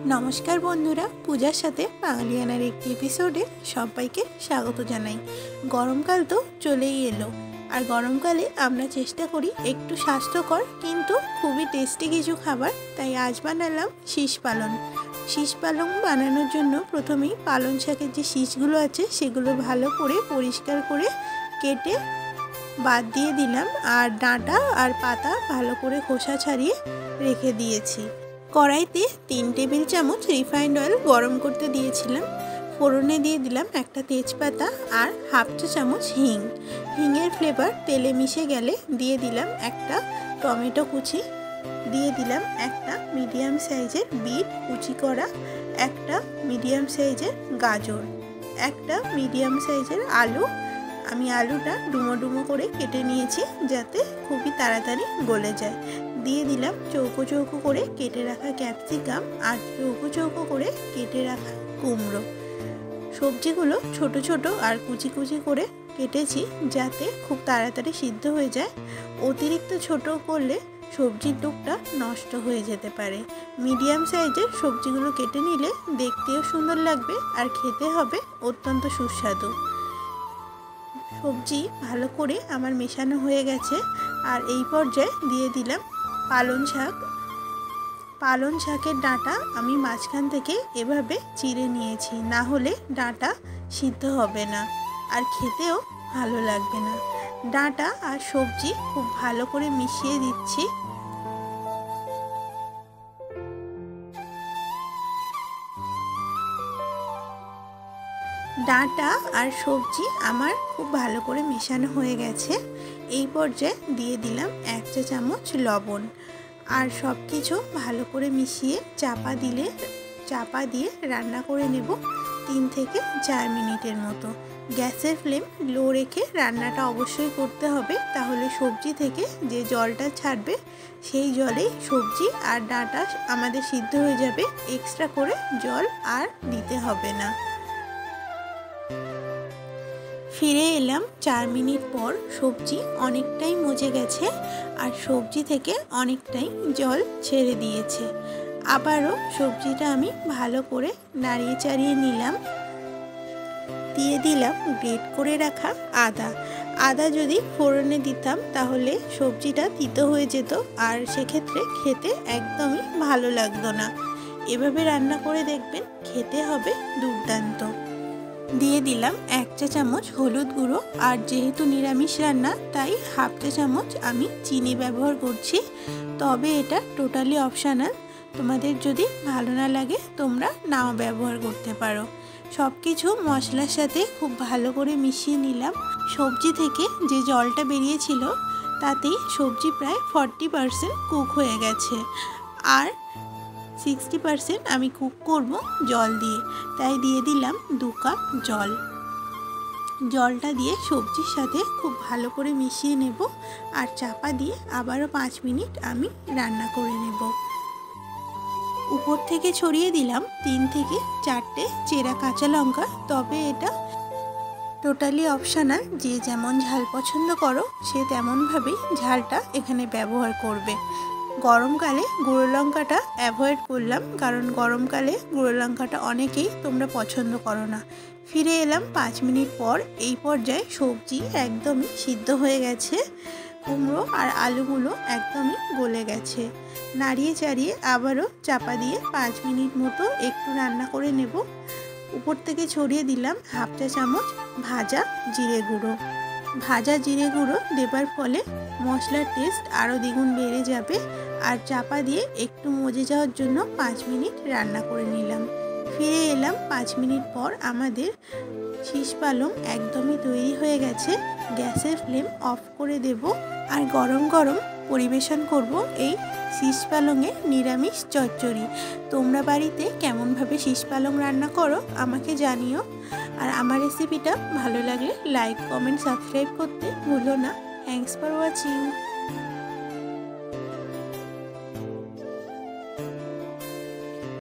नमस्कार बंधुरा पूजार साथे बांगालियानार एक एपिसोडे सबाइके स्वागत जानाई। गरमकाल तो चलेई एलो और गरमकाले आमरा चेष्टा करी एकटू स्वास्थ्यकर किन्तु खूबई टेस्टी किछु खाबार। ताई आज बानालाम शीश पालन। शीश पालन बानानोर जोन्नो प्रथमेई पालन शाकेर जे शीशगुलो आछे सेगुलो भालो करे परिष्कार करे केटे बाद दिए दिलाम और डाँटा और पाता भालो करे खोसा छाड़िए रेखे दिएछि। कड़ाईते 3 टेबिल चामच रिफाइंड अएल गरम करते दिएछिलाम। फोड़ने दिए दिलाम एक तेजपाता और हाफ चा चामच हिंग। हिंगेर फ्लेवर तेले मिशे गेले दिए दिलाम एक टमेटो कुचि, दिए दिलाम एक मीडियम साइजेर बीट कुचि करा, एक मीडियम साइजेर गाजर, एक मीडियम साइजेर आलू। आमी आलूटा डुमो डुमो करे केटे निएछि जाते खूबई ताड़ाताड़ी गले जाए। दिए दिलाम चौको चौको करे केटे रखा क्यापसिकाम और चौको चौको करे केटे रखा कुमड़ो। सब्जीगुलो छोटो छोटो और कुचि कुचि करे केटेछि जाते खूब ताड़ाताड़ी सिद्ध हो जाए। अतिरिक्त छोटो करले सब्जिर टुकटा नष्ट हो जेते पारे। मीडियम साइजेर सब्जीगुलो केटे निले देखतेও सुंदर लागबे और खेते होबे अत्यंत सुस्वादु। सब्जी भालो करे आमार मेशानो हये गेछे और एई पर्याये दिए दिलाम पालन शाक। पालन शाकेर डाँटा आमी माझखान थेके एभाবে चिरे निয়েছি, ना होले डाँटा सिद्ध होबे ना और खेतेও भालो लागबे ना। डाँटा और सब्जी खूब भालो करे मिशिয়ে दिচ্ছি। डाँटा और सब्जी आमार खूब भालो करे मेशानो हये गेछे। এই পর্যায়ে দিয়ে দিলাম 1 চা চামচ লবণ আর সব কিছু ভালো করে মিশিয়ে চাপা দিয়ে রান্না করে নেব 3 থেকে 4 মিনিটের মতো। গ্যাসের ফ্লেম লো রেখে রান্নাটা অবশ্যই করতে হবে, তাহলে সবজি থেকে যে জলটা ছাড়বে সেই জলেই সবজি আর ডাঁটা আমাদের সিদ্ধ হয়ে যাবে। এক্সট্রা করে জল আর দিতে হবে না। फिरे एलाम 4 मिनट पर सब्जी अनेकटाई मजे गेछे और सब्जी थेके अनेकटाई जल छेड़े दिएछे। आबारो सब्जीटा आमी भालो करे नाड़िये चाड़िये निलाम। दिए दिलाम ग्रेट करे रखा आदा। आदा जदि फोड़ने दिताम ताहले सब्जीटा तितो हये जेत और सेक्षेत्रे खेते एकदमई भालो लागतो ना। एभाবে रान्ना करे देखबेन खेते होबे दुर्दान्त। दिए दिलाम 1 चा चामच हलुद गुड़ो और जेहेतु निरामिष रान्ना ताई हाफ चा चामच आमी चीनी व्यवहार करछि। तबे एटा टोटाली अपशनल, तोमादेर जदि भालो ना लागे तोमरा नाओ व्यवहार करते पारो। सबकिछु मशलार साथे खूब भालो करे मिशिয়ে निलाम। सब्जी थेके जे जलटा बेरिয়েছিল तातेई सब्जी प्राय 40% कुक हये गेछे और 60% आमी कुक करब जल दिए। ताई दिए दिलाम 2 কাপ जल। जलटा दिए सब्जिर साथे खूब भालो करे मिशिয়ে नेब और चापा दिए आबारो 5 मिनट आमी रान्ना करे नेब। ऊपर थेके छड़िए दिलाम 3 থেকে 4টে চেরা কাঁচা লঙ্কা। तबे एटा टोटाली अपशनल, जे जेमन झाल पछंद करो से तेमन भावेई झालटा एखाने व्यवहार करबे। गरमकाले गुड़ो लंकाटा अ্যাভয়েড करलाम कारण गरमकाले गुड़ो लंकाटा अनेकेई तोमरा पछंद करो ना। फिरे एलाम 5 मिनट पर। এই পর্যায়ে सब्जी एकदमই सिद्ध হয়ে গেছে। কুমড়ো আর আলুগুলো একদমই গলে গেছে। নাড়িয়ে চাড়িয়ে আবারও চাপা দিয়ে 5 মিনিট মতো একটু রান্না করে নেব। উপর থেকে ছড়িয়ে দিলাম হাফ চা চামচ ভাজা জিরে গুঁড়ো। ভাজা জিরে গুঁড়ো দেবার ফলে মশলার টেস্ট আরও দ্বিগুণ বেড়ে যাবে। আর চাপা দিয়ে একটু মজে যাওয়ার জন্য 5 মিনিট রান্না করে নিলাম। ফিরে এলাম 5 মিনিট পর। আমাদের শীষ পালং একদমই তৈরি হয়ে গেছে। গ্যাসের ফ্লেম অফ করে দেব আর গরম গরম পরিবেশন করব এই শীষ পালংয়ের নিরামিষ চচ্চড়ি। তোমরা বাড়িতে কেমনভাবে শীষ পালং রান্না করো আমাকে জানিও। আর আমার রেসিপিটা ভালো লাগলে লাইক কমেন্ট সাবস্ক্রাইব করতে ভুলো না। Thanks for watching.